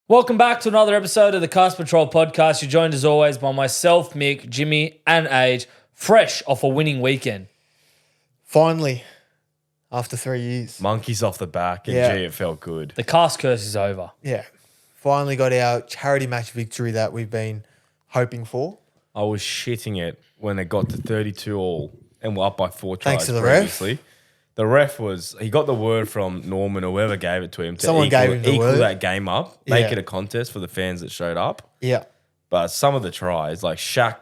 Welcome back to another episode of the Cast Patrol podcast. You're joined as always by myself, Mick, Jimmy, and Age, fresh off a winning weekend. Finally, after 3 years. Monkeys off the back, and gee, it felt good. The cast curse is over. Yeah. Finally got our charity match victory that we've been hoping for. I was shitting it when it got to 32 all and we're up by 4 tries Thanks to the previously. The ref he got the word from Norman or whoever gave it to him to Someone gave him the equal word. that game up, make Yeah. it a contest for the fans that showed up. Yeah. But some of the tries, like Shaq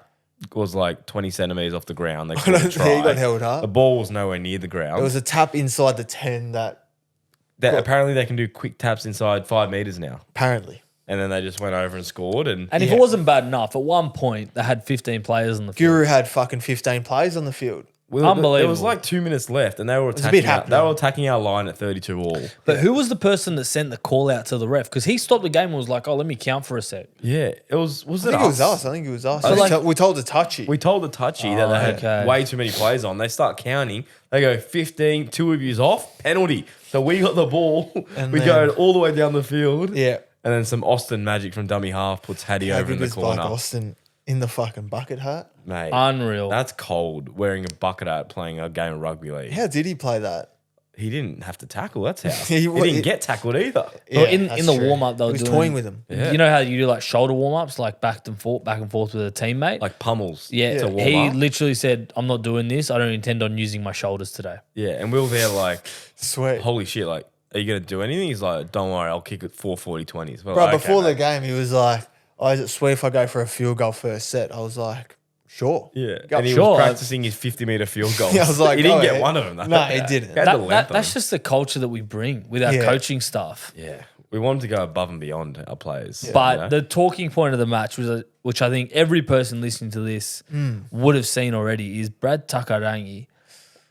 was like 20 centimetres off the ground. They I called a don't try. think he got held up. The ball was nowhere near the ground. It was a tap inside the 10 that Apparently they can do quick taps inside 5 metres now. apparently. And then they just went over and scored. And And if it wasn't bad enough, at one point they had 15 players on the field. Guru had fucking 15 players on the field. Unbelievable. There was like 2 minutes left, and they were a bit attacking. happening. They were attacking our line at 32 all. But who was the person that sent the call out to the ref? Because he stopped the game and was like, "Oh, let me count for a sec." Yeah, it was. Was I it think us? it was us. I think it was us. So, like- we told the touchy. We told the touchy that they had okay. way too many players on. They start counting. They go 15. 2 of yous off penalty. So we got the ball. And we then- go all the way down the field. yeah. And then some Austin magic from dummy half puts Hattie over in the This bloke corner. Austin in the fucking bucket hat. Mate, Unreal. that's cold. Wearing a bucket hat playing a game of rugby league. How did he play that? He didn't have to tackle. That's how. He he wa- didn't get tackled either. Well, Yeah, in that's the true. warm up, they He were was doing, toying with him. Yeah. You know how you do like shoulder warm ups, like back and forth with a teammate. Like pummels. Yeah, to warm he up. literally said, "I'm not doing this. I don't intend on using my shoulders today." Yeah, and we were there like, Sweet. holy shit, like, are you going to do anything? He's like, don't worry, I'll kick it 440-20s. We're Bro, like, okay, before the mate. game, he was like, "Oh, is it sweet if I go for a field goal first set?" I was like, "Sure." Yeah, Go- and he Sure. was practicing his 50-meter field goal. Yeah, I was like, he didn't go get ahead. one of them. No, he didn't. He had the length on That's him. just the culture that we bring with our Yeah. coaching staff. Yeah, we wanted to go above and beyond our players. But you know? the talking point of the match was, which I think every person listening to this would have seen already, is Brad Takarangi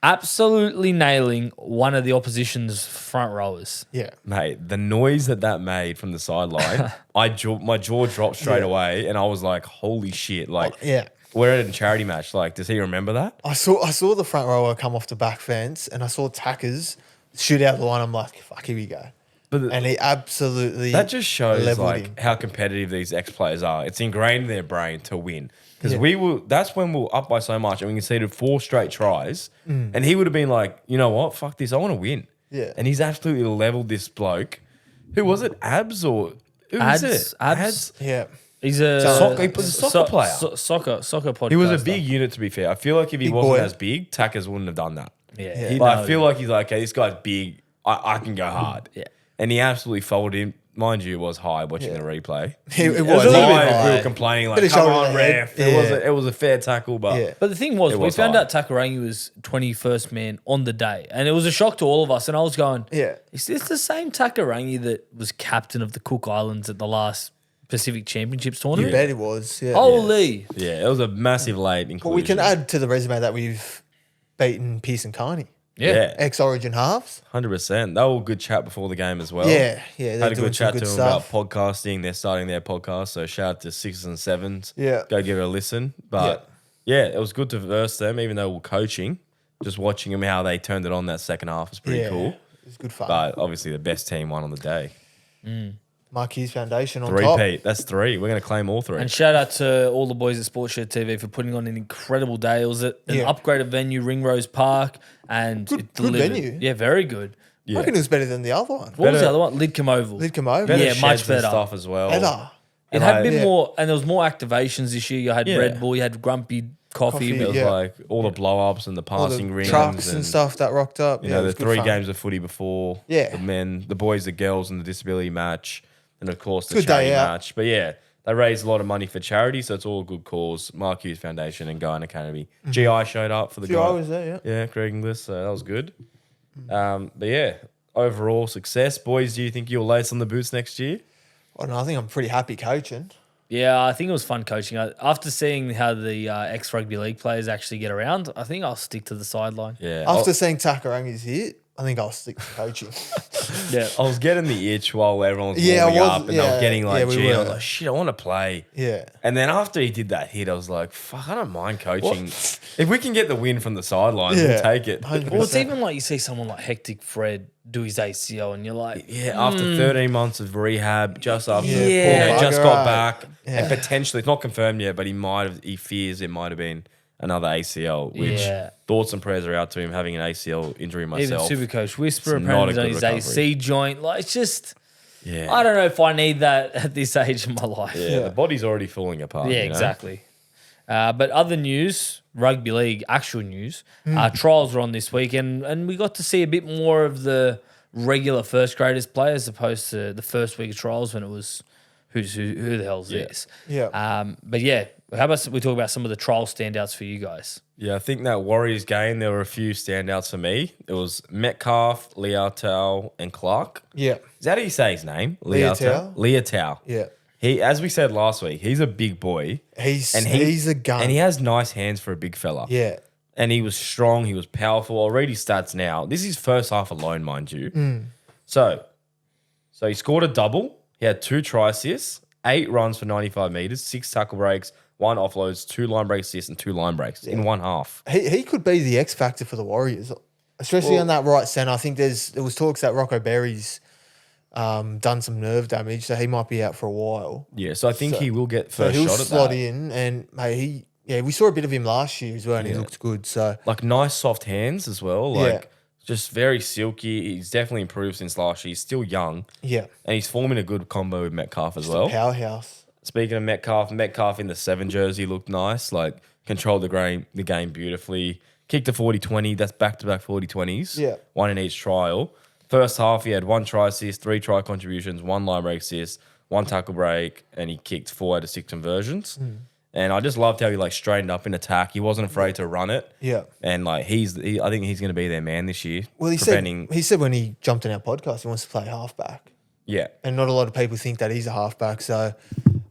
absolutely nailing one of the opposition's front rowers. Yeah. Mate, the noise that made from the sideline, my jaw dropped straight Yeah. away, and I was like, holy shit. Like, Yeah. we're at a charity match. Like, does he remember that? I saw the front rower come off the back fence, and I saw Tackers shoot out the line. I'm like, "Fuck, here we go." But And he absolutely that just shows leveled like him. how competitive these ex-players are. It's ingrained in their brain to win. Because Yeah. that's when we were up by so much and we conceded 4 straight tries. And he would have been like, you know what? Fuck this. I want to win. Yeah. And he's absolutely leveled this bloke. Who was it? Abs or who was it? Abs. Yeah. He's a Soccer- he was a soccer player. Soccer podcast. He was a big unit, to be fair. I feel like if he Big wasn't boy. as big, Tackers wouldn't have done that. Yeah. But I feel like he's like, okay, this guy's big. I can go hard. Yeah. And he absolutely folded him. Mind you, it was high watching the replay. It was a a little little bit bit We high. were complaining Bit like, of come shoulder on, to the head. ref. Yeah. It was a fair tackle, but Yeah. But the thing was, It we was found high. out Takarangi was 21st man on the day. And it was a shock to all of us. And I was going, Yeah. is this the same Takarangi that was captain of the Cook Islands at the last Pacific Championships You tournament? bet it was. Yeah. Holy. yeah, it was a massive late inclusion. But we can add to the resume that we've beaten Pearce Carney, Yeah. ex-Origin halves. 100%. They were a good chat before the game as well. Yeah. They're Had a doing good some chat good to them stuff. about podcasting. They're starting their podcast, so shout out to 6s and 7s. Yeah. Go give it a listen. But yeah, it was good to verse them, even though we're coaching. Just watching them how they turned it on that second half was pretty Yeah. cool. It was good fun. But obviously the best team won on the day. Marquis Foundation on top. 3-peat. That's 3. We're going to claim all 3. And shout out to all the boys at Sportshed TV for putting on an incredible day. It was at an Yeah. upgraded venue, Ringrose Park, and Good- it good delivered. venue. Yeah, very good. I reckon it was better than the other one. What was Better- the other one? Lidcombe Oval. Lidcombe Oval. Better Yeah, much sheds and better. stuff as well. Better. It And had I- a bit Yeah. more, and there was more activations this year. You had Yeah. Red Bull, you had Grumpy Coffee. Coffee, It was Yeah. like all the blow-ups and the All passing the rings trucks and stuff that rocked up. You Yeah, know, it the was good 3 fun. games of footy before. Yeah. The men, the boys, the girls, and the disability match. And of course, the Good day charity out. match. But yeah, they raised a lot of money for charity, so it's all a good cause. Mark Hughes Foundation and Guyan Academy. GI showed up for the GI guy. was there, yeah. Yeah, Greg Inglis, so that was good. But yeah, overall success. Boys, do you think you'll lace on the boots next year? I don't know, I think I'm pretty happy coaching. Yeah, I think it was fun coaching. After seeing how the ex-rugby league players actually get around, I think I'll stick to the sideline. Yeah. After seeing Takarangi's hit, I think I'll stick to coaching. Yeah. I was getting the itch while everyone was Yeah, I warming was- up, and I yeah, was getting like, yeah, we gee, I was were. like, shit, I want to play. Yeah. And then after he did that hit, I was like, fuck, I don't mind coaching. If we can get the win from the sidelines, Yeah. we'll take it. 100%. Well, it's even like you see someone like Hectic Fred do his ACL, and you're like, Yeah, after 13 months of rehab, just after Yeah. just Bugger, got right. back, Yeah. and potentially it's not confirmed yet, but he fears it might have been another ACL. Which Yeah. thoughts and prayers are out to him having an ACL injury even myself. Supercoach Whisper It's not a apparently on good his recovery. AC joint. Like, it's just, Yeah, I don't know if I need that at this age of my life. yeah, the body's already falling apart. Yeah, you know? exactly. But other news, rugby league, actual news, trials were on this week, and we got to see a bit more of the regular first graders play as opposed to the first week of trials when it was who the hell's this? Yeah. But yeah, how about we talk about some of the trial standouts for you guys? Yeah, I think that Warriors game, there were a few standouts for me. It was Metcalf, Leotau, and Clark. Yeah. Is that how you say his name? Leotau? Leotau. Yeah. He, as we said last week, he's a big boy. He's he- a gun. And he has nice hands for a big fella. yeah. And he was strong. He was powerful. I'll read his stats now. This is his first half alone, mind you. So he scored a double. He had 2 try assists, 8 runs for 95 meters, 6 tackle breaks, 1 offloads, 2 line break assists, and 2 line breaks in one half. He could be the X factor for the Warriors, especially on that right centre. I think there was talks that Rocco Berry's done some nerve damage, so he might be out for a while. Yeah, so I think he will get So first he'll shot at slot that. in, and mate, we saw a bit of him last year as well, and he looked good. So Like nice soft hands as well. Yeah. Like just very silky. He's definitely improved since last year. He's still young. yeah, And he's forming a good combo with Metcalf as well. powerhouse. Speaking of Metcalf in the 7 jersey looked nice. Like controlled the game beautifully. Kicked a 40-20. That's back-to-back 40-20s. Yeah. 1 in each trial. First half, he had 1 try assist, 3 try contributions, 1 line break assist, 1 tackle break, and he kicked 4 out of 6 conversions. And I just loved how he like straightened up in attack. He wasn't afraid to run it. Yeah. And like I think he's going to be their man this year. Well, he said when he jumped in our podcast, he wants to play halfback, Yeah. and not a lot of people think that he's a halfback. So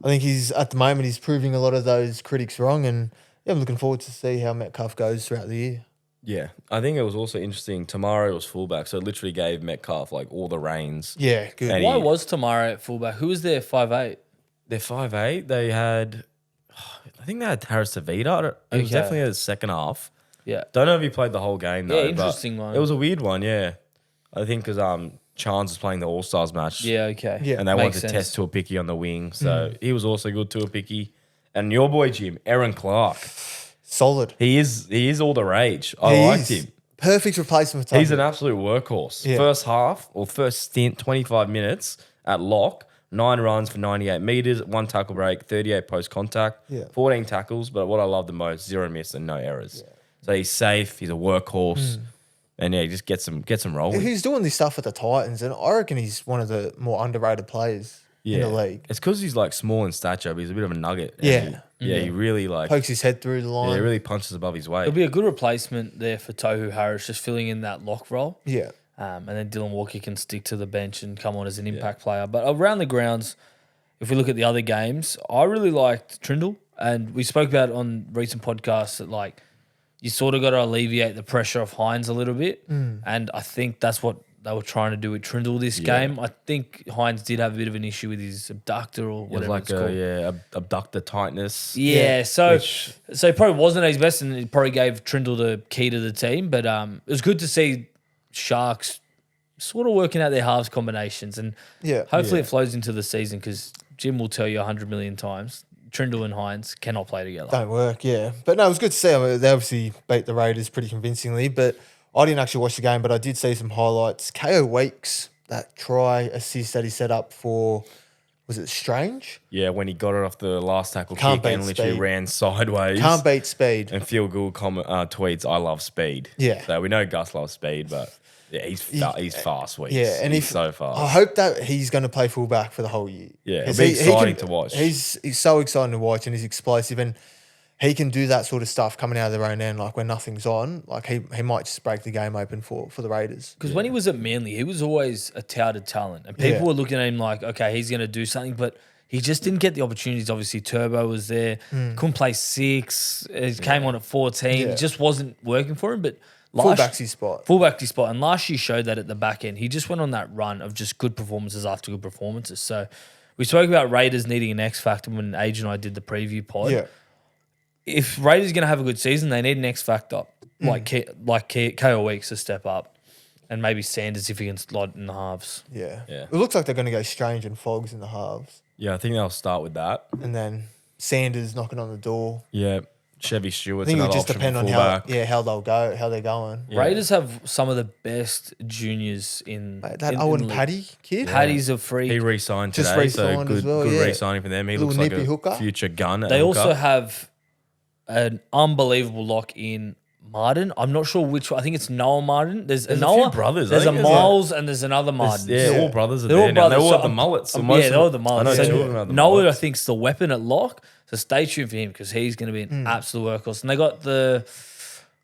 I think at the moment he's proving a lot of those critics wrong, and I'm looking forward to see how Metcalf goes throughout the year. Yeah. I think it was also interesting. Tomorrow was fullback, so it literally gave Metcalf like all the reins. Yeah, good. And Why was Tamara at fullback? Who was there 5'8"? They're 5'8". They had, I think they had Taras Savita. It was Okay. definitely the second half. Yeah. Don't know if he played the whole game though. Yeah, interesting but one. It was a weird one, yeah. I think because Chance was playing the All Stars match. Yeah, okay. Yeah. And they Makes wanted to sense. test Tuapiki on the wing, so he was also good Tuapiki. And your boy Jim, Aaron Clark, Solid. he is all the rage. I He liked is. him. Perfect replacement for He's Tucker. an absolute workhorse. Yeah. First half or first stint, 25 minutes at lock, 9 runs for 98 meters, 1 tackle break, 38 post contact, Yeah. 14 tackles. But what I love the most, 0 miss and no errors. So he's safe. He's a workhorse, and yeah, just get some rolling. He's doing this stuff at the Titans, and I reckon he's one of the more underrated players in the league. It's because he's like small in stature, but he's a bit of a nugget. Yeah. And he really like Pokes his head through the yeah, line. he really punches above his weight. It'll be a good replacement there for Tohu Harris, just filling in that lock role. Yeah. And then Dylan Walker can stick to the bench and come on as an impact player. But around the grounds, if we look at the other games, I really liked Trindle. And we spoke about on recent podcasts that, like, you sort of got to alleviate the pressure of Hines a little bit. And I think that's what they were trying to do with Trindle this game. I think Hines did have a bit of an issue with his abductor or It was whatever like it's called. abductor tightness. Yeah, so Which- so he probably wasn't at his best, and it probably gave Trindle the key to the team. But it was good to see Sharks sort of working out their halves combinations, and Yeah. hopefully it flows into the season because Jim will tell you 100 million times Trindle and Hines cannot play together. Don't work, yeah. But no, it was good to see. I mean, they obviously beat the Raiders pretty convincingly, but I didn't actually watch the game, but I did see some highlights. KO Weeks, that try assist that he set up for, was it Strange? Yeah, when he got it off the last tackle Can't kick and beat literally speed. ran sideways. Can't beat speed. And feel good tweets, I love speed. Yeah. So we know Gus loves speed, but yeah, he's fast. Weeks. Yeah, and he's if so fast. I hope that he's going to play fullback for the whole year. Yeah, it'll 'Cause be exciting to watch. He's so exciting to watch, and he's explosive, and he can do that sort of stuff coming out of their own end, like when nothing's on. Like he might just break the game open for the Raiders. Because when he was at Manly, he was always a touted talent, and people Yeah. were looking at him like, okay, he's going to do something, but he just didn't get the opportunities. Obviously, Turbo was there, couldn't play 6, he came on at 14, Yeah. it just wasn't working for him. But Fullback's his spot. Fullback's his spot. And last year showed that at the back end. He just went on that run of just good performances after good performances. So we spoke about Raiders needing an X factor when Age and I did the preview pod. Yeah. If Raiders are going to have a good season, they need an X factor like KO Weeks to step up, and maybe Sanders if he can slot in the halves. Yeah. Yeah. It looks like they're going to go Strange and Fogs in the halves. Yeah, I think they'll start with that. And then Sanders knocking on the door. Yeah. Chevy I Stewart's think it would another just option depend for on fullback. how they'll go, how they're going. Yeah. Raiders have some of the best juniors in Mate, that in Owen the league. Paddy kid. Paddy's a freak. He re-signed Just today, so re-signed good, as well, good yeah. re-signing for them. He Little looks like nippy a hooker. future gun. At They hooker. also have an unbelievable lock in Martin. I'm not sure which one. I think it's Noah Martin. There's a Noah, few brothers. I There's a think there's Miles and there's another Martin. Yeah, Yeah. all brothers are They're there all now. They brothers. all So have the I'm- mullets. So yeah, most they're of all them- the mullets. I know So two of them have the Noah, I mullets. think's the weapon at lock. So stay tuned for him because he's going to be an absolute workhorse. And they got the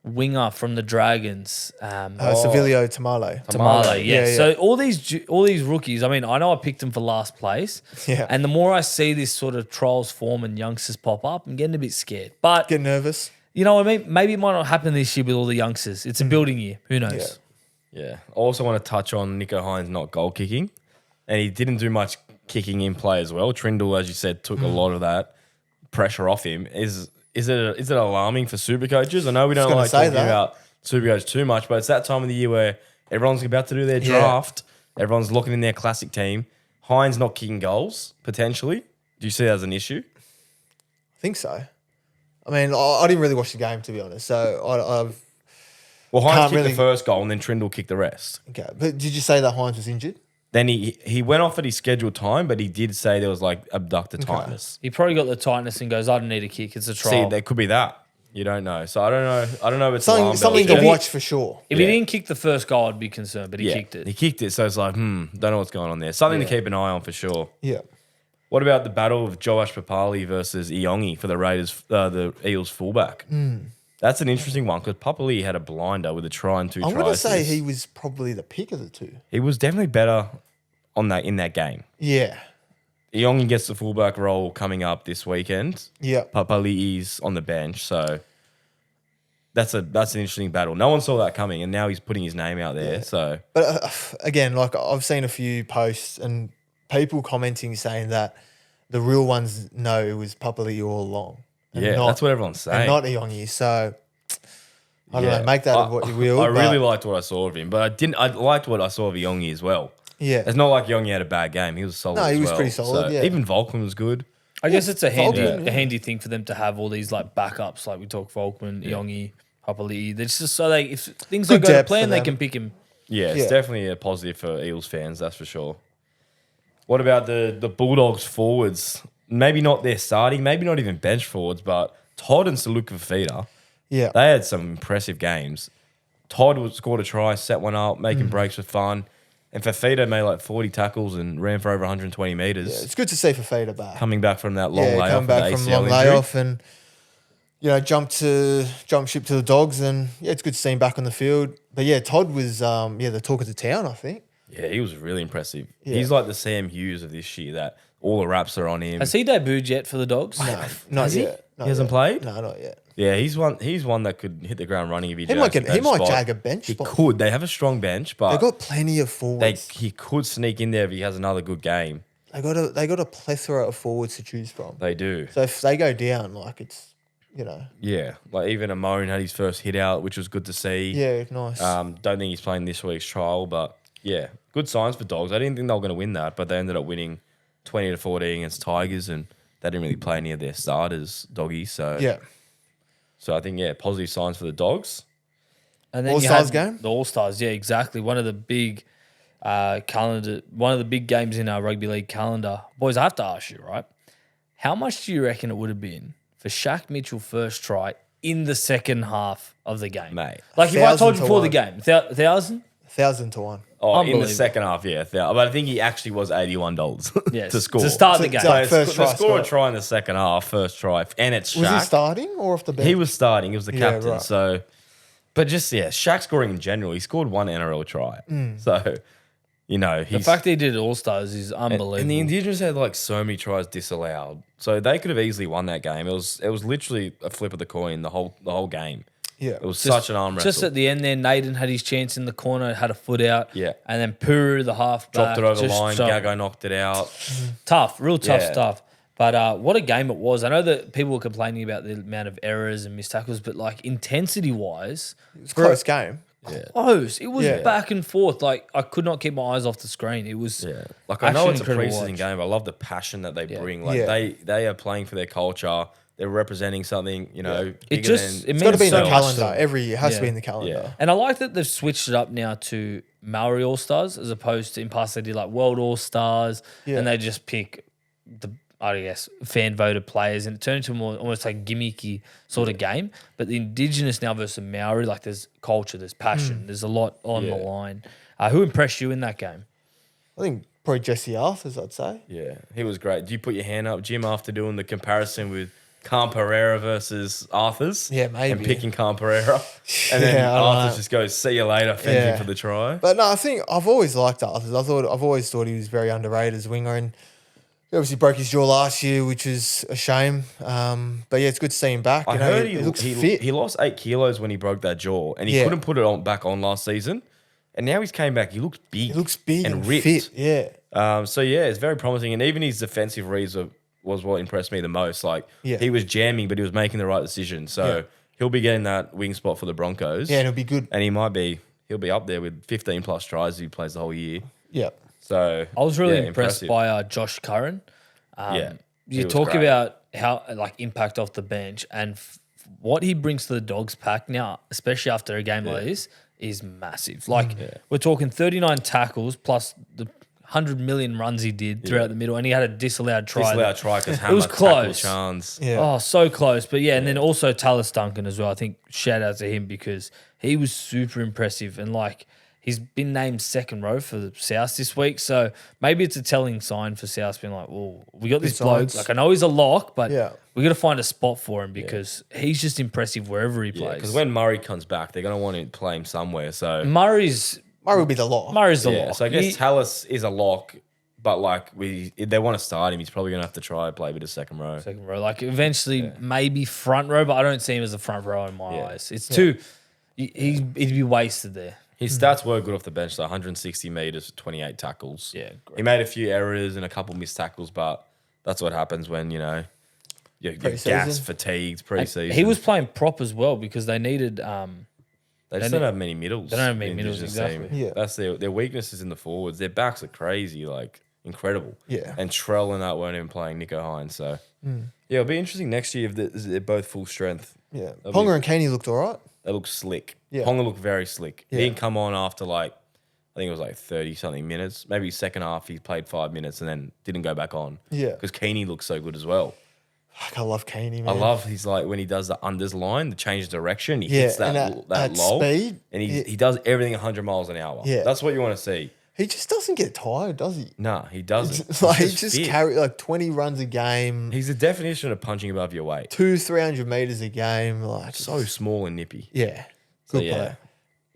winger from the Dragons, Sevilio Tamale. Tamale. Yeah. Yeah, yeah. So all these rookies. I mean, I know I picked them for last place. Yeah. And the more I see this sort of trials form and youngsters pop up, I'm getting a bit scared. But Get nervous. you know what I mean? Maybe it might not happen this year with all the youngsters. It's a building year. Who knows? Yeah. I also want to touch on Nico Hines not goal kicking. And he didn't do much kicking in play as well. Trindle, as you said, took a lot of that pressure off him. Is it alarming for super coaches? I know we don't gonna like say talking that. about super coaches too much, but it's that time of the year where everyone's about to do their draft. Everyone's looking in their classic team. Hines not kicking goals, potentially. Do you see that as an issue? I think so. I mean, I didn't really watch the game, to be honest. So I've. Well, Hines Can't kicked really- the first goal and then Trindle kicked the rest. Okay. But did you say that Hines was injured? Then he went off at his scheduled time, but he did say there was like abductor tightness. He probably got the tightness and goes, I don't need a kick. It's a See, trial. there could be that. You don't know. So I don't know. I don't know if it's Something, alarm something bells. to he- watch for sure. If he didn't kick the first goal, I'd be concerned, but he Yeah, kicked it. He kicked it, so it's like, don't know what's going on there. Something to keep an eye on for sure. Yeah. What about the battle of Josh Papalii versus Iongi for the Raiders, the Eels fullback? That's an interesting one because Papalii had a blinder with a try and two I'm tries. going to say he was probably the pick of the two. He was definitely better on that in that game. Yeah. Iongi gets the fullback role coming up this weekend. Yeah. Papalii is on the bench, so that's an interesting battle. No one saw that coming, and now he's putting his name out there. So But again, like I've seen a few posts and people commenting saying that the real ones know it was Papalii all along. And yeah, not- that's what everyone's saying. And not Iongi. So I don't Yeah. know. Make that of what you will. I really but liked what I saw of him, but I didn't. I liked what I saw of Iongi as well. yeah. It's not like Iongi had a bad game. He was solid. No, he as was well. pretty solid, So yeah. Even Volkman was good. I guess it's a handy, Volkman, a handy thing for them to have all these like backups, like we talk Volkman, Iongi, Papalii. It's just so if things don't Good go to depth plan, for they them. can pick him. Yeah, it's Yeah. definitely a positive for Eels fans. That's for sure. What about the Bulldogs forwards? Maybe not their starting, maybe not even bench forwards, but Todd and Saluka Fafita. Yeah. They had some impressive games. Todd scored a try, set one up, making breaks for fun. And Fafita made like 40 tackles and ran for over 120 metres. Yeah, it's good to see Fafita back. Coming back from that long layoff coming with the back from ACL long injury. layoff and jump ship to the Dogs, and it's good to see him back on the field. But yeah, Todd was the talk of the town, I think. Yeah, he was really impressive. Yeah. He's like the Sam Hughes of this year that all the raps are on him. Has he debuted yet for the Dogs? No, not Has he? yet. Not He hasn't yet. played? No, not yet. Yeah, he's one that could hit the ground running if he He might jags he that might spot. jag a bench He spot. could. They have a strong bench, but They've got plenty of forwards. he could sneak in there if he has another good game. They got a plethora of forwards to choose from. They do. So if they go down, like it's Yeah, like even Amon had his first hit out, which was good to see. yeah, nice. Don't think he's playing this week's trial, but yeah, good signs for Dogs. I didn't think they were going to win that, but they ended up winning 20-14 against Tigers, and they didn't really play any of their starters, Doggies. So yeah, so I think positive signs for the Dogs. And then All-Stars you had game? The All Stars, yeah, exactly. One of the big one of the big games in our rugby league calendar. Boys, I have to ask you, right? How much do you reckon it would have been for Shaq Mitchell first try in the second half of the game? Mate. Like if I 1,000 told you to before the 1. game, 1,000? 1,000 to 1. Oh, in the Unbelievable. second half, yeah. But I think he actually was $81 Yes. to score. To start the To- game. to- So First try, score a score. try in the second half, first try, and it's Was he Shaq. starting or off the bench? He was starting. He was the Yeah, captain. right. So, but just Shaq scoring in general. He scored one NRL try. So, The he's fact that he did All Stars is unbelievable. and the Indigenous had like so many tries disallowed. So they could have easily won that game. It was literally a flip of the coin the whole game. Yeah. It was Just- such an arm wrestle. Just at the end there, Naden had his chance in the corner, had a foot out. Yeah. And then Puru, the half Dropped it over the line. Gago knocked it out. Tough, real tough Yeah. stuff. But what a game it was. I know that people were complaining about the amount of errors and missed tackles, but like intensity-wise, It's a close game. close. It was Yeah. back and forth. Like I could not keep my eyes off the screen. It was Yeah, like I know actually it's a incredible preseason watch. game, but I love the passion that they bring. Like Yeah. they are playing for their culture. They're representing something, you know. It Bigger just than, it It's got to means be in so the much calendar. to them. Every year. It has to Yeah. be in the calendar. Yeah. And I like that they've switched it up now to Maori All Stars as opposed to in past they did like World All Stars, Yeah. and they just pick the I guess fan voted players, and it turned into more almost like gimmicky sort of game. But the Indigenous now versus Maori, like there's culture, there's passion, there's a lot on the Yeah. line. Who impressed you in that game? I think probably Jesse Arthurs, I'd say. yeah, he was great. Do you put your hand up, Jim, after doing the comparison with Khan Pereira versus Arthurs? Yeah, maybe. And picking Khan Pereira, and then Yeah, I don't Arthurs know. just goes, "See you later," fends Yeah. him for the try. But no, I think I've always liked Arthurs. I've always thought he was very underrated as a winger, and he obviously broke his jaw last year, which is a shame. But yeah, it's good to see him back. I You know, heard he looks fit. he lost 8 kilos when he broke that jaw, and he Yeah. couldn't put it on back on last season. And now he's came back. He looks big. He looks big and ripped. fit. Yeah. So yeah, it's very promising, and even his defensive reads was what impressed me the most. Like Yeah. he was jamming, but he was making the right decision. So Yeah. he'll be getting that wing spot for the Broncos. Yeah, and it'll be good. and he'll be up there with 15 plus tries if he plays the whole year. Yeah. So I was really yeah, impressed impressive. by Josh Curran. Yeah, he You was talk great. about how like impact off the bench and what he brings to the Dogs pack now, especially after a game like this, is massive. Like we're talking 39 tackles plus the 100 million runs he did throughout the middle, and he had a disallowed try. Disallowed try because It was close. chance. Yeah. Oh, so close. But yeah, and then also Tallis Duncan as well. I think shout out to him because he was super impressive and like he's been named second row for the South this week. So maybe it's a telling sign for South being like, well, we got this bloke. signs. Like I know he's a lock, but Yeah. we got to find a spot for him because he's just impressive wherever he plays. Because when Murray comes back, they're going to want to play him somewhere. So Murray's Murray will be the lock. the yeah, lock. so I guess He- Tallis is a lock, but like if they want to start him, he's probably going to have to try play a bit of second row. second row. Like eventually maybe front row, but I don't see him as a front row in my Yeah. eyes. It's too he'd be wasted there. His stats were good off the bench, though. 160 meters, 28 tackles. Yeah, great. He made a few errors and a couple missed tackles, but that's what happens when, you know, you're Pre-season. gas fatigued pre-season. He was playing prop as well because they needed They just don't have many middles. They don't have many in the middles, Indigenous exactly. team. Yeah. That's their weaknesses in the forwards. Their backs are crazy, like incredible. Yeah. And Trell and that weren't even playing Nico Hines. So, yeah, it'll be interesting next year if they're both full strength. Yeah. That'll Ponga be- and Caney looked all right. They look slick. Yeah. Ponga looked very slick. Yeah. He didn't come on after like, I think it was like 30 something minutes. Maybe second half he played 5 minutes and then didn't go back on. Yeah. Because Keeney looks so good as well. Fuck, I love Caney, man. I love his like when he does the unders line, the change of direction, he Yeah, hits that and that at low speed, and yeah. he does everything 100 miles an hour. Yeah. That's what you want to see. He just doesn't get tired, does he? Nah, he doesn't. Like, he He's just fit. carry like 20 runs a game, He's the definition of punching above your weight. 300 meters a game. Like, So small and nippy. yeah, So good yeah, player.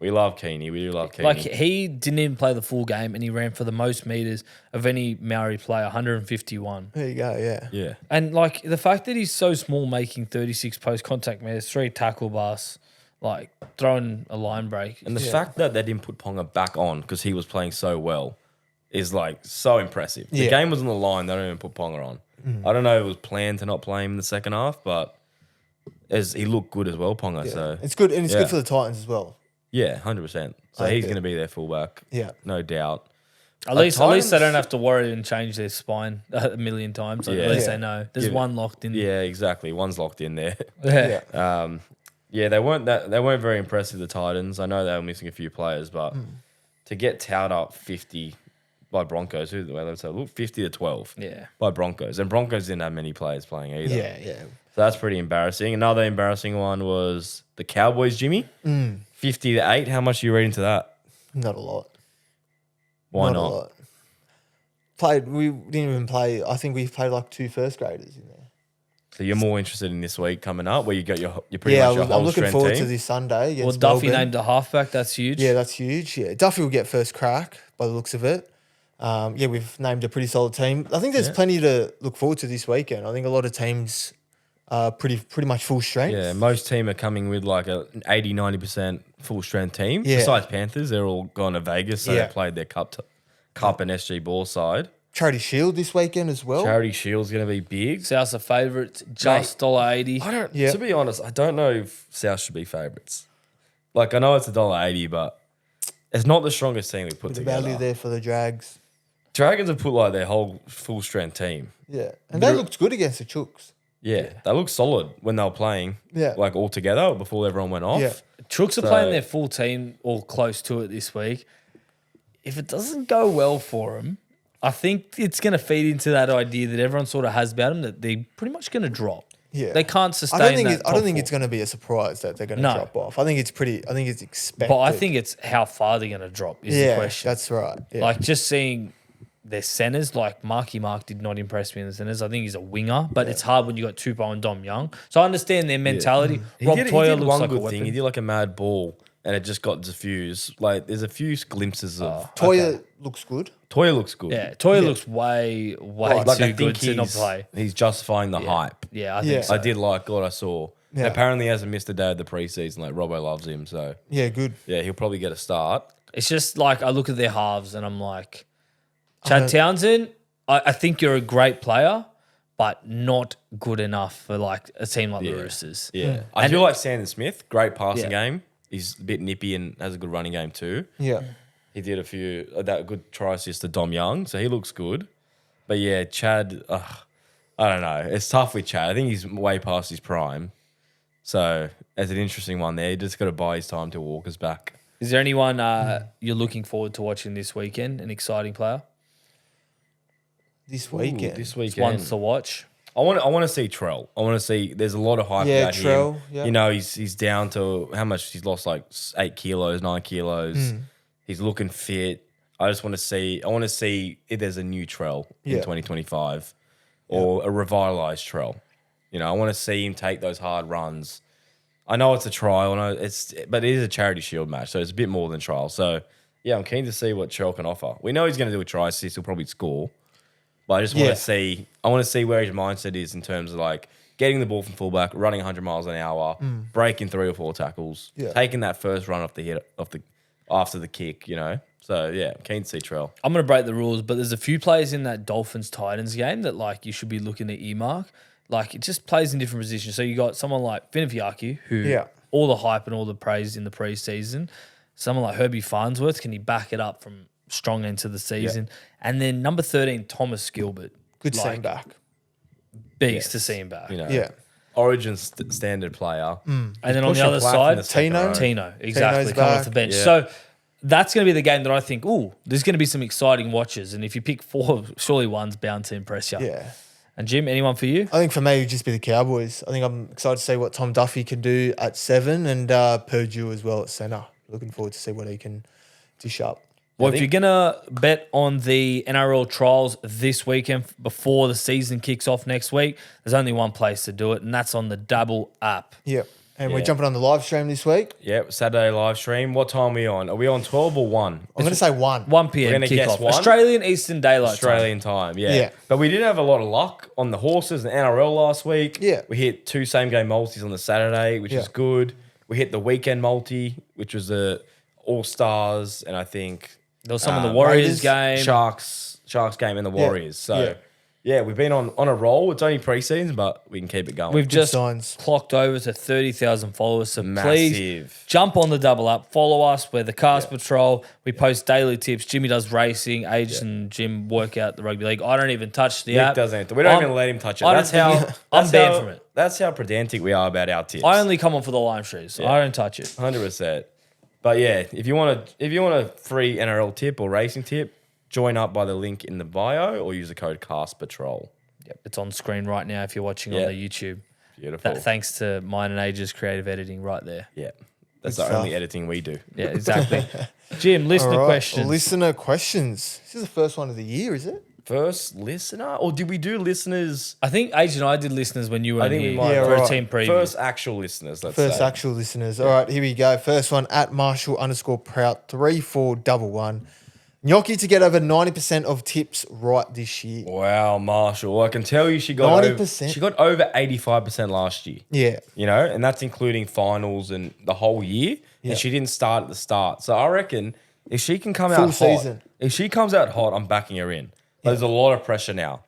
we love Keeney. We do love Keeney. like he didn't even play the full game and he ran for the most meters of any Maori player, 151. There you go. Yeah, yeah. And like the fact that he's so small, making 36 post contact meters, 3 tackle busts, like throwing a line break. And the fact that they didn't put Ponga back on because he was playing so well is like so impressive. The Yeah. game was on the line. They don't even put Ponga on. I don't know if it was planned to not play him in the second half, but as he looked good as well, Ponga. So it's good, and it's Yeah. good for the Titans as well. yeah, 100%. So I he's agree. going to be their fullback. Yeah. No doubt. At least they Titans- don't have to worry and change their spine a million times. Like, Yeah. At least Yeah. they know there's Give it- one locked in. Yeah, exactly. One's locked in there. Yeah. Yeah, They weren't very impressive, the Titans. I know they were missing a few players, but to get towed up 50 by Broncos, let's have a look, 50 to 12 Yeah. by Broncos. And Broncos didn't have many players playing either. yeah. So that's pretty embarrassing. Another embarrassing one was the Cowboys, Jimmy. 50 to 8. How much are you read into that? Not a lot. Why A not? lot. We didn't even play. I think we played like 2 first graders in there. So you're more interested in this week coming up where you got your pretty Yeah, much your I'm whole looking strength forward team? to this Sunday Well, against Duffy Melbourne. named a halfback. That's huge. Yeah, that's huge. Yeah, Duffy will get first crack by the looks of it. Yeah, we've named a pretty solid team. I think there's plenty to look forward to this weekend. I think a lot of teams pretty much full strength. Yeah, most team are coming with like an 80, 90% full strength team. Yeah. Besides Panthers, they're all gone to Vegas, so Yeah. they played their cup and SG ball side. Charity Shield this weekend as well. Charity Shield's going to be big. South's a favourite, just $1.80. I don't. Yeah. To be honest, I don't know if South should be favourites. Like I know it's $1.80, but it's not the strongest team we put The together. value there for the Drags. Dragons have put like their whole full strength team. Yeah. And they looked good against the Chooks. Yeah, they looked solid when they were playing. Yeah. Like all together before everyone went off. Yeah. Trooks are playing their full team or close to it this week. If it doesn't go well for them, I think it's going to feed into that idea that everyone sort of has about them that they're pretty much going to drop. Yeah. They can't sustain I don't think that. it's going to be a surprise that they're going to No. drop off. I think it's expected. But I think it's how far they're going to drop is the question. that's right. Yeah. Like just seeing their centers, like Marky Mark did not impress me in the centers. I think he's a winger, but it's hard when you got Tupou and Dom Young. So I understand their mentality. Rob Toyer looks like a weapon. He did like a mad ball and it just got diffused. Like there's a few glimpses of Toya looks good. Toya looks good. Yeah, Toyer looks way Like, too I good think to not play. he's justifying the hype. Yeah, I think Yeah. so. I did like what I saw. Yeah. And apparently he hasn't missed a day of the preseason. Like Robbo loves him, so Yeah, good. yeah, he'll probably get a start. It's just like I look at their halves and I'm like, Chad Townsend, I think you're a great player, but not good enough for like a team like the Roosters. Yeah, I feel like Sandon Smith, great passing Yeah. game. He's a bit nippy and has a good running game too. Yeah. He did a few that good try assist to Dom Young, so he looks good. But yeah, Chad, I don't know. It's tough with Chad. I think he's way past his prime. So it's an interesting one there. You just got to buy his time till Walker's back. Is there anyone you're looking forward to watching this weekend? An exciting player? This weekend. This Ones weekend, to watch. I want to see Trell. I want to see. There's a lot of hype Yeah, about Trell, him. yeah. You know, he's down to how much? He's lost like 8 kilos, 9 kilos. He's looking fit. I just want to see. I want to see if there's a new Trell in Yeah. 2025 or a revitalized Trell. You know, I want to see him take those hard runs. I know it's a trial, but it is a charity shield match, so it's a bit more than trial. So yeah, I'm keen to see what Trell can offer. We know he's going to do a try assist. He'll probably score. But I just want Yeah. to see. I want to see where his mindset is in terms of like getting the ball from fullback, running 100 miles an hour, breaking 3 or 4 tackles, Yeah. taking that first run off the hit after the kick. You know, so yeah, I'm keen to see Trell. I'm going to break the rules, but there's a few players in that Dolphins-Titans game that like you should be looking at earmark. Like it just plays in different positions. So you got someone like Finafiaki, who Yeah. all the hype and all the praise in the preseason. Someone like Herbie Farnsworth, can he back it up from strong into the season? And then number 13, Thomas Gilbert. Good like, seeing back. Beast to see him back. You know, Yeah. Origin standard player. And then on the Pushing other Platt from side, the second row. Tino, exactly, Tino's coming off back. the bench. Yeah. So that's going to be the game that I think, there's going to be some exciting watches. And if you pick 4, surely one's bound to impress you. Yeah. And Jim, anyone for you? I think for me, it would just be the Cowboys. I think I'm excited to see what Tom Duffy can do at 7 and Purdue as well at centre. Looking forward to see what he can dish up. Well, if you're going to bet on the NRL trials this weekend before the season kicks off next week, there's only one place to do it, and that's on the Dabble app. Yeah. And we're Yeah. jumping on the live stream this week. Yep, Saturday live stream. What time are we on? Are we on 12 or 1? I'm going to say 1. 1 p.m. We're gonna guess kickoff. 1? Australian Eastern Daylight Australian time, yeah. Yeah. But we did have a lot of luck on the horses and NRL last week. Yeah. We hit 2 same game multis on the Saturday, which Yeah. is good. We hit the weekend multi, which was the All Stars, and I think There was some of the Warriors Raiders, game. Sharks game and the Warriors. So Yeah. yeah, we've been on a roll. It's only preseason, but we can keep it going. We've just signs. clocked over to 30,000 followers. So please Massive. jump on the Double Up. Follow us. We're the Cast Patrol. We post daily tips. Jimmy does racing. Age and Jim work out the rugby league. I don't even touch the Nick app. doesn't. We don't I'm- even let him touch it. I don't That's how think- I'm banned from it. That's how pedantic we are about our tips. I only come on for the live streams. I don't touch it. 100%. But yeah, if you want a free NRL tip or racing tip, join up by the link in the bio or use the code Cast Patrol. Yep, it's on screen right now if you're watching on Yeah. the YouTube. Beautiful. Thanks to mine and Age's creative editing right there. Yeah. That's Good the only stuff. editing we do. Yeah, exactly. Jim, listener All right, questions. Listener questions. This is the first one of the year, is it? First listener? Or did we do listeners? I think Age and I did listeners when you were I think we here might Yeah, for right. a team preview. First actual listeners, let's First say. actual listeners. All right, here we go. First one at Marshall_Prout 3411. Gnocchi to get over 90% of tips right this year. Wow, Marshall. I can tell you she got 90%? She got over 85% last year. Yeah. You know, and that's including finals and the whole year. Yeah. And she didn't start at the start. So I reckon if she can come Full out season. hot, if she comes out hot, I'm backing her in. But there's a lot of pressure now.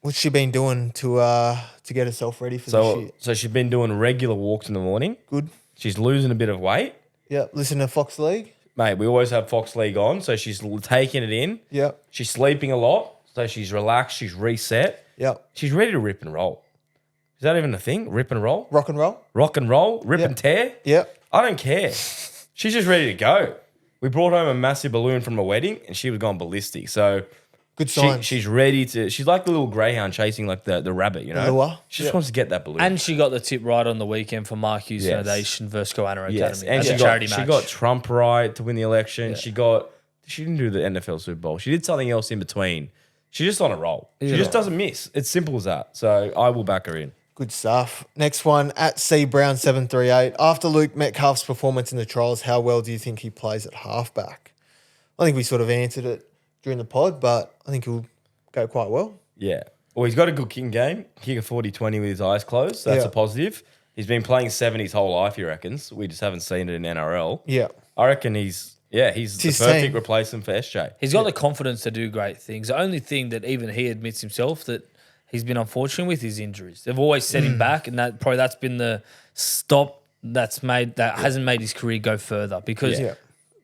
What's she been doing to get herself ready for this year? So she's been doing regular walks in the morning. Good. She's losing a bit of weight. Yeah. Listen to Fox League. Mate, we always have Fox League on. So she's taking it in. Yeah. She's sleeping a lot. So she's relaxed. She's reset. Yeah. She's ready to rip and roll. Is that even a thing? Rip and roll? Rock and roll. Rock and roll? Rip Yep. and tear? Yeah. I don't care. She's just ready to go. We brought home a massive balloon from a wedding and she was gone ballistic. So Good signs. she's ready to, she's like the little greyhound chasing like the rabbit, you know? lure. She just Yep. wants to get that balloon. And she got the tip right on the weekend for Mark Hughes Yes. Foundation versus Goanna yes. Academy. And That's she a got, charity she match. got Trump right to win the election. Yeah. She didn't do the NFL Super Bowl. She did something else in between. She's just on a roll. She just doesn't miss. It's simple as that. So I will back her in. Good stuff. Next one at C Brown 738. After Luke Metcalf's performance in the trials, how well do you think he plays at halfback? I think we sort of answered it during the pod, but I think he'll go quite well. Yeah. Well, he's got a good kicking game. Kick a 40-20 with his eyes closed. So that's Yeah. a positive. He's been playing 7 his whole life, he reckons. We just haven't seen it in NRL. Yeah. I reckon he's the his perfect team. replacement for SJ. He's got the confidence to do great things. The only thing that even he admits himself that he's been unfortunate with is injuries. They've always set him back, and that's been the stop that hasn't made his career go further. Because Yeah.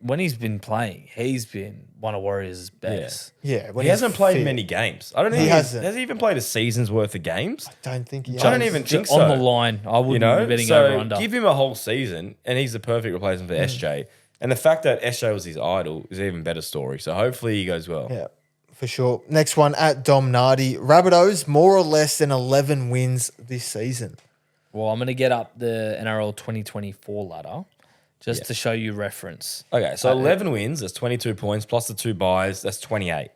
when he's been playing, he's been one of Warriors' best. Yeah. When He he's hasn't played fit. many games. I don't think He has hasn't. he even played a season's worth of games. Don't think he I don't has. even think On so. the line, I wouldn't You know, be betting so over under. give him a whole season, and he's the perfect replacement for SJ. And the fact that SJ was his idol is an even better story. So hopefully he goes well. Yeah, for sure. Next one at Dom Nardi. Rabbitohs more or less than 11 wins this season. Well, I'm going to get up the NRL 2024 ladder just to show you reference. Okay, so 11 wins, that's 22 points, plus the 2 buys, that's 28.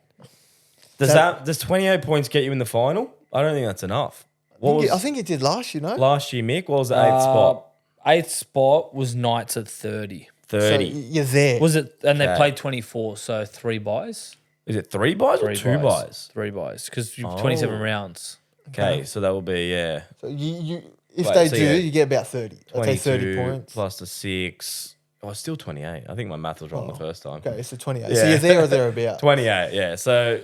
Does 28 points get you in the final? I don't think that's enough. I think it did last year, no? Last year, Mick? What was the 8th spot? 8th spot was Knights at 30. 30. So you're there. Was it? And they Okay. played 24, so 3 buys. Is it 3 buys or 2 buys? 3 buys, because 27 rounds. Okay, so that will be, So you if Wait, they so do, yeah. you get about 30. I'd say 30 22 points. plus the 6. Oh, it's still 28. I think my math was wrong the first time. Okay, so 28. So Yeah. you're there or thereabouts. 28, yeah. So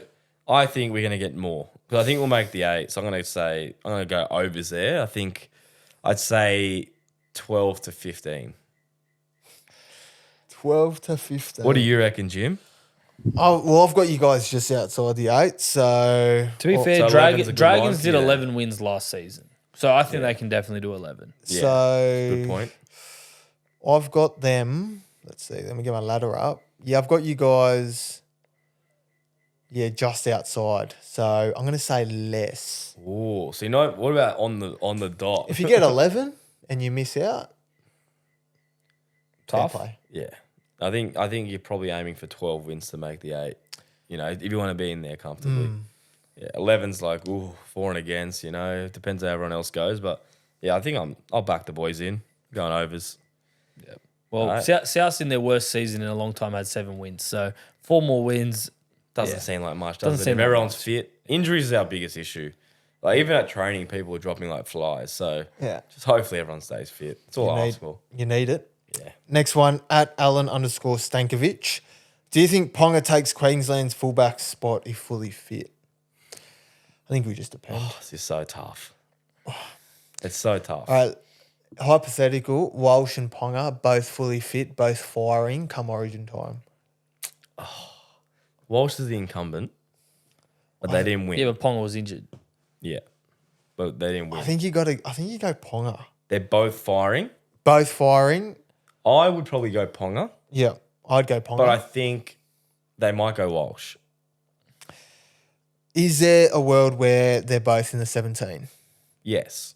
I think we're going to get more. Because I think we'll make the 8. So I'm going to go overs there. I think I'd say 12 to 15. 12 to 15. What do you reckon, Jim? Oh, well, I've got you guys just outside the 8. So To be well, fair, so 11's a good Dragons line, did yeah. 11 wins last season. So I think they can definitely do 11. Yeah, So good point. I've got them. Let's see. Let me get my ladder up. Yeah, I've got you guys. Yeah, just outside. So I'm going to say less. Oh, so what about on the dot? If you get 11 and you miss out, fair Tough. play. Yeah. I think you're probably aiming for 12 wins to make the 8. You know, if you want to be in there comfortably. Yeah, 11's like, for and against, you know. It depends how everyone else goes. But, yeah, I think I'll back the boys in. Going overs. Well, Right. South's in their worst season in a long time had 7 wins. So 4 more wins. Doesn't Yeah. seem like much, Doesn't does it? seem If like everyone's much. fit. Injuries is our biggest issue. Like, even at training, people are dropping like flies. So, Yeah. just hopefully everyone stays fit. That's all I ask for. You need it. Yeah. Next one at Alan_Stankovic. Do you think Ponga takes Queensland's fullback spot if fully fit? I think we just depend. This is so tough. It's so tough. All right. Hypothetical, Walsh and Ponga, both fully fit, both firing come origin time. Walsh is the incumbent, but they didn't win. Yeah, but Ponga was injured. Yeah. But they didn't win. I think you go Ponga. They're both firing. Both firing. I would probably go Ponga, Yeah, I'd go Ponga. but I think they might go Walsh. Is there a world where they're both in the 17? Yes.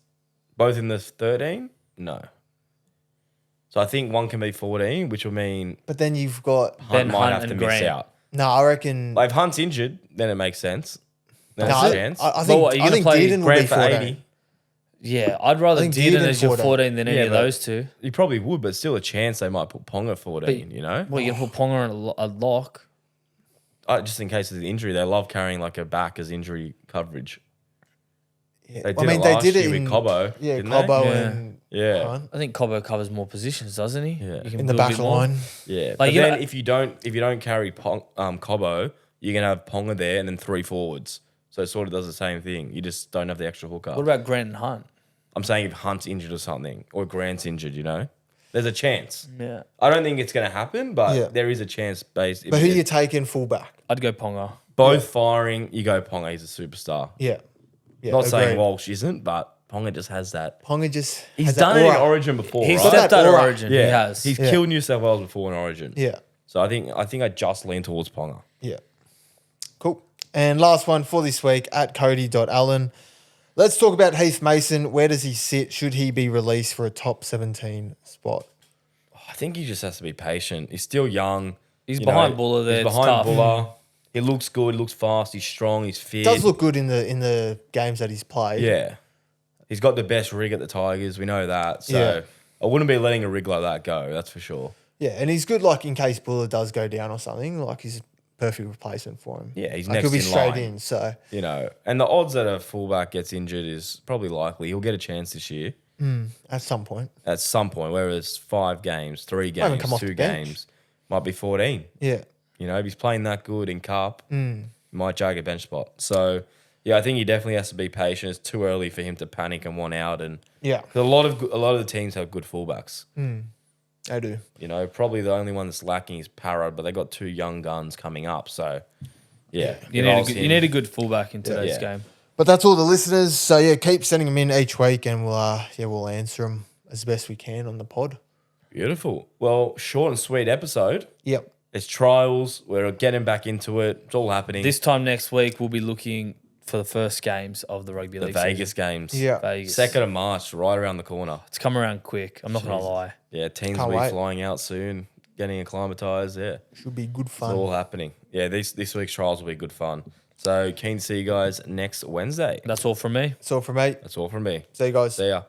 Both in the 13? No. So I think one can be 14, which will mean But then you've got Hunt Then might Hunt have to and miss Grant. out. no. I reckon. Like if Hunt's injured, then it makes sense. Then no, there's a chance. I But think what, are you I gonna think play Dearden will Grant be for 14. 80. Yeah, I'd rather I think Dearden Dearden as your 14. 14 than any Yeah, of but- those two. You probably would, but still a chance they might put Ponga 14, you know? Well, you can put Ponga on a lock. just in case of the injury, they love carrying like a back as injury coverage. Yeah. They did I mean, it they last did it year in with Cobbo. Yeah, didn't Cobbo Yeah. and Yeah. Hunt I think Cobbo covers more positions, doesn't he? Yeah. You can in the do a back bit more. line. Yeah, Like, but you then know- if you don't carry Cobbo, you're gonna have Ponga there and then 3 forwards. So it sort of does the same thing. You just don't have the extra hooker. What about Grant and Hunt? I'm saying if Hunt's injured or something, or Grant's injured, there's a chance. Yeah. I don't think it's gonna happen, but Yeah. there is a chance based. But who you taking fullback? I'd go Ponga. both firing, you go Ponga. He's a superstar. Yeah. Yeah. Not saying agreed. Walsh isn't, but Ponga just has that. Ponga just He's has done that it in aura. Origin before, He's right? stepped that out of aura. Origin. He has. He's Yeah. killed New South Wales before in Origin. Yeah. So I think I just lean towards Ponga. Yeah. Cool. And last one for this week at Cody.Allen. Let's talk about Heath Mason. Where does he sit? Should he be released for a top 17 spot? I think he just has to be patient. He's still young. He's You behind know, Buller there. He's It's behind tough. Buller. He looks good. He looks fast. He's strong. He's fit. Does look good in the games that he's played. Yeah. He's got the best rig at the Tigers. We know that. So Yeah. I wouldn't be letting a rig like that go. That's for sure. Yeah, and he's good like in case Buller does go down or something. Like he's a perfect replacement for him. Yeah, he's like, next he'll be in straight line. in. So And the odds that a fullback gets injured is probably likely. He'll get a chance this year at some point. at some point, whether it's 5 games, 3 Might even games, come off 2 the bench. games, might be 14. Yeah. If he's playing that good in Cup, might jag a bench spot. So, yeah, I think he definitely has to be patient. It's too early for him to panic and want out. And Yeah. 'cause a lot of the teams have good fullbacks. I do. Probably the only one that's lacking is Parra, but they got 2 young guns coming up. So, yeah, You need a good fullback in today's Yeah. game. But that's all the listeners. So yeah, keep sending them in each week, and we'll answer them as best we can on the pod. Beautiful. Well, short and sweet episode. Yep. It's trials. We're getting back into it. It's all happening. This time next week, we'll be looking for the first games of the rugby the league Vegas season. games. Yeah. Vegas. 2nd of March, right around the corner. It's come around quick. I'm not going to lie. Yeah, teams Can't will be wait. flying out soon, getting acclimatized. Yeah, Should be good it's fun. all happening. Yeah, this week's trials will be good fun. So keen to see you guys next Wednesday. That's all from me. That's all from me. That's all from me. See you guys. See ya.